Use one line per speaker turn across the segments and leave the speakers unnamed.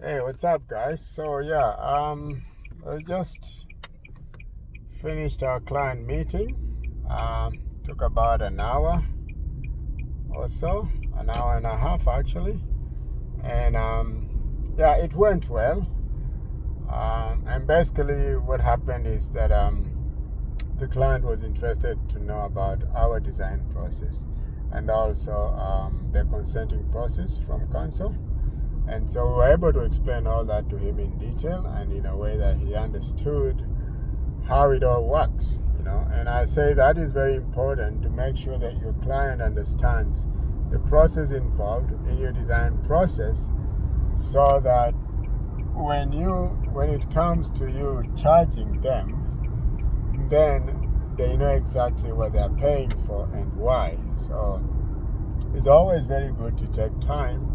Hey, what's up, guys? I just finished our client meeting. Took about an hour or so, an hour and a half actually, and it went well. And basically, what happened is that the client was interested to know about our design process and also the consenting process from council. And so we were able to explain all that to him in detail and in a way that he understood how it all works. And I say that is very important to make sure that your client understands the process involved in your design process, so that when it comes to you charging them, then they know exactly what they're paying for and why. So it's always very good to take time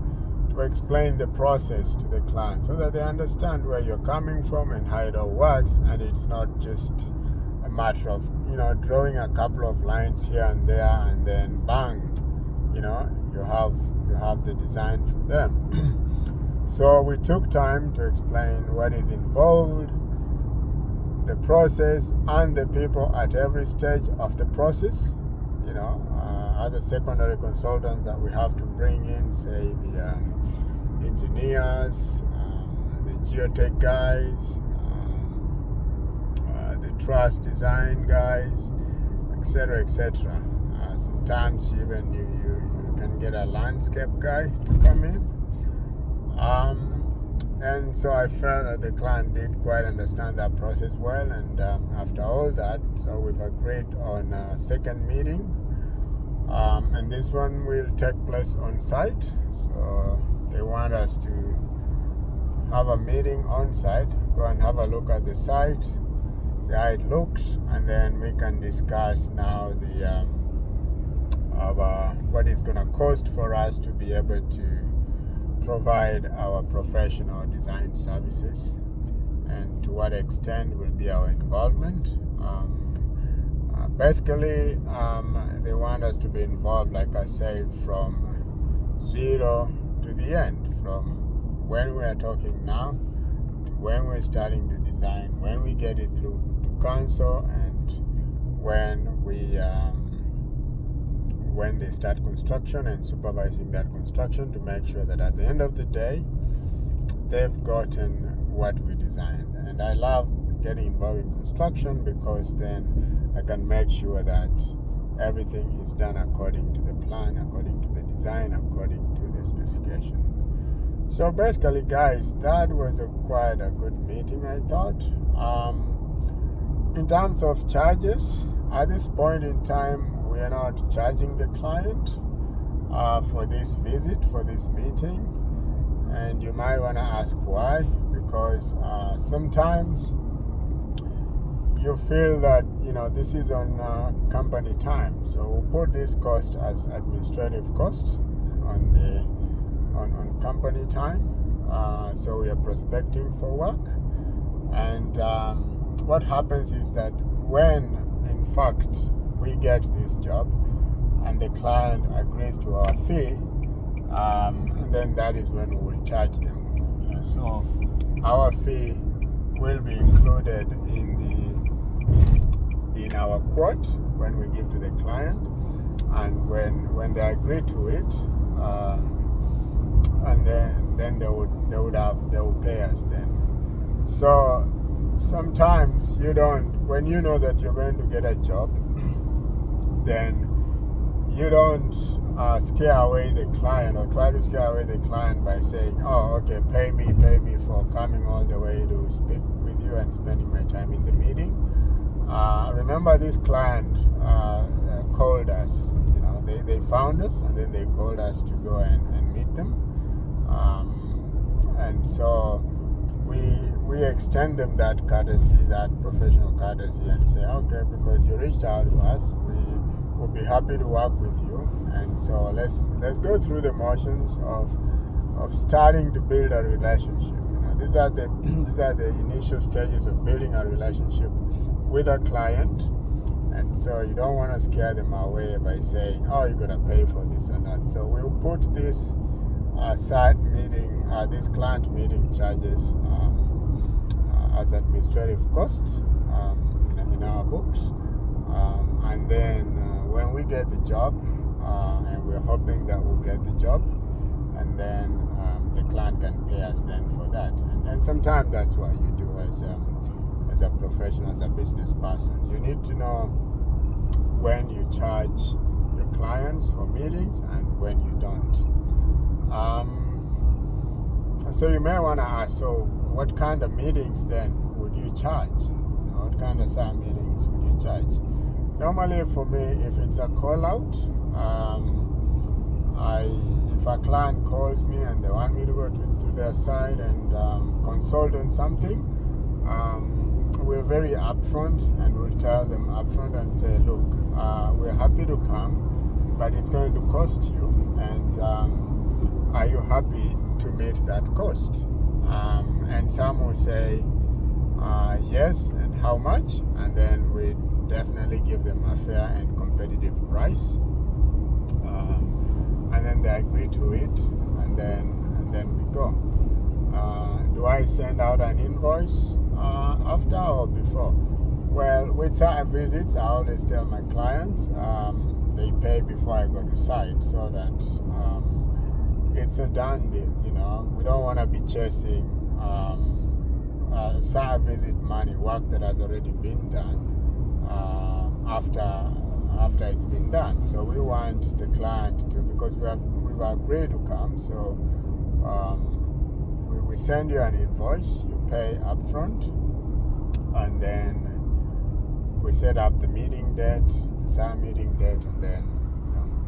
to explain the process to the client so that they understand where you're coming from and how it all works, and it's not just a matter of drawing a couple of lines here and there and then bang, you have the design for them. So we took time to explain what is involved, the process, and the people at every stage of the process. Other secondary consultants that we have to bring in, say the engineers, the geotech guys, the truss design guys, etc., etc. Sometimes even you can get a landscape guy to come in. And so I felt that the client did quite understand that process well. And after all that, so we've agreed on a second meeting. And this one will take place on site. So they want us to have a meeting on site, go and have a look at the site, see how it looks, and then we can discuss now what it's going to cost for us to be able to provide our professional design services, and to what extent will be our involvement. Basically, they want us to be involved, like I said, from zero to the end, from when we are talking now to when we're starting to design, when we get it through to council, and when they start construction and supervising that construction, to make sure that at the end of the day they've gotten what we designed. And I love getting involved in construction because then I can make sure that everything is done according to the plan, according to the design, according to the specification. So basically, guys, that was quite a good meeting, I thought. In terms of charges, at this point in time, we are not charging the client for this visit, for this meeting. And you might want to ask why, because sometimes you feel that this is on company time, so we'll put this cost as administrative cost on company time. So we are prospecting for work, and what happens is that when in fact we get this job and the client agrees to our fee, and then that is when we will charge them. So our fee will be included in our quote when we give to the client, and when they agree to it, and then they will pay us then. So sometimes when you know that you're going to get a job, then you don't scare away the client or try to scare away the client by saying, oh, okay, pay me for coming all the way to speak with you and spending my time in the meeting. Remember, this client called us. They found us, and then they called us to go and meet them. And so we extend them that courtesy, that professional courtesy, and say, okay, because you reached out to us, we will be happy to work with you. And so let's go through the motions of starting to build a relationship. These are the initial stages of building a relationship with a client. And so you don't want to scare them away by saying, oh, you're going to pay for this or not. So we'll put this site meeting this client meeting charges as administrative costs in our books, and then when we get the job, and we're hoping that we'll get the job, and then the client can pay us then for that. And sometimes that's what you do as a professional, as a business person. You need to know when you charge your clients for meetings and when you don't. So you may want to ask, so what kind of meetings then would you charge? What kind of SAR meetings would you charge? Normally for me, if it's a call out, if a client calls me and they want me to go to their site and consult on something, we're very upfront, and we'll tell them upfront and say, look, we're happy to come, but it's going to cost you, and are you happy to meet that cost? And some will say yes, and how much, and then we definitely give them a fair and competitive price, and then they agree to it, and then we go. Do I send out an invoice after or before? Well, with site visits, I always tell my clients they pay before I go to site, so that it's a done deal. We don't want to be chasing site visit money, work that has already been done after it's been done. So we want the client to, because we've agreed to come, so we send you an invoice, you pay upfront, and then we set up the meeting date, the site meeting date, and then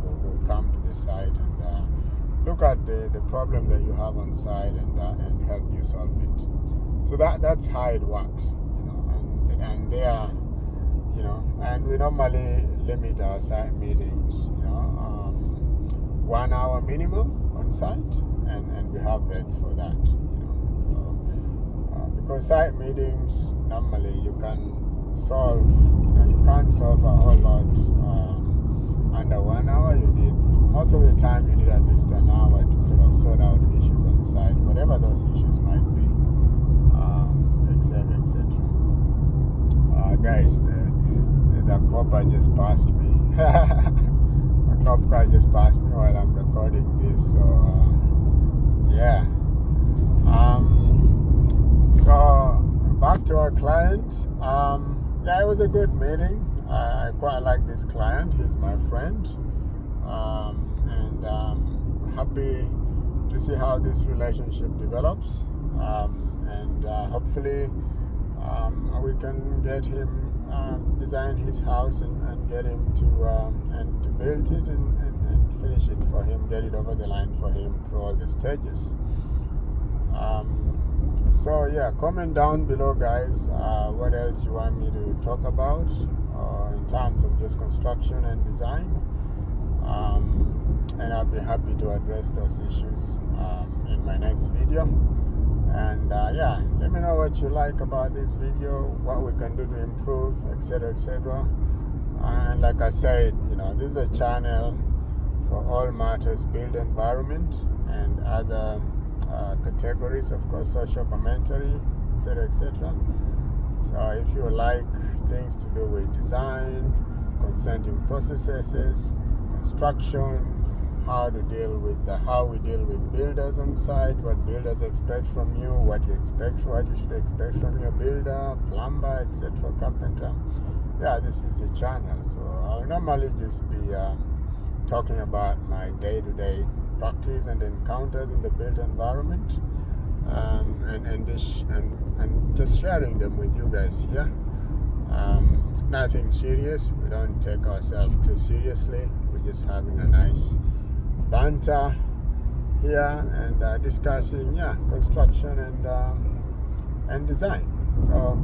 we'll come to the site and look at the problem that you have on site and help you solve it. So that's how it works, and they are, and we normally limit our site meetings, 1 hour minimum on site, and we have rates for that, so because site meetings normally you can solve, you can't solve a whole lot under 1 hour. You need, most of the time you need at least an hour to sort of sort out issues on site, whatever those issues might be, etc., etc. Guys, there's a copper just passed me. A cop car just passed me while I'm recording this, so yeah. So back to our client. Yeah, it was a good meeting. I quite like this client. He's my friend, and happy to see how this relationship develops, and hopefully we can get him design his house and get him to build it and finish it for him, get it over the line for him through all the stages. So yeah, comment down below, guys, what else you want me to talk about in terms of just construction and design, and I'll be happy to address those issues in my next video. And yeah, let me know what you like about this video, what we can do to improve, etc., etc. And like I said, this is a channel for all matters built environment and other categories, of course, social commentary, etc., etc. So if you like things to do with design, consenting processes, construction, how we deal with builders on site, what builders expect from you, what you should expect from your builder, plumber, etc., carpenter. Yeah, this is your channel. So I'll normally just be talking about my day-to-day practice and encounters in the built environment, and just sharing them with you guys here. Nothing serious. We don't take ourselves too seriously. We're just having a nice banter here and discussing construction and design. So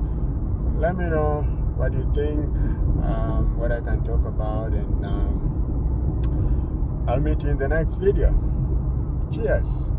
let me know what you think, what I can talk about, and I'll meet you in the next video. Cheers.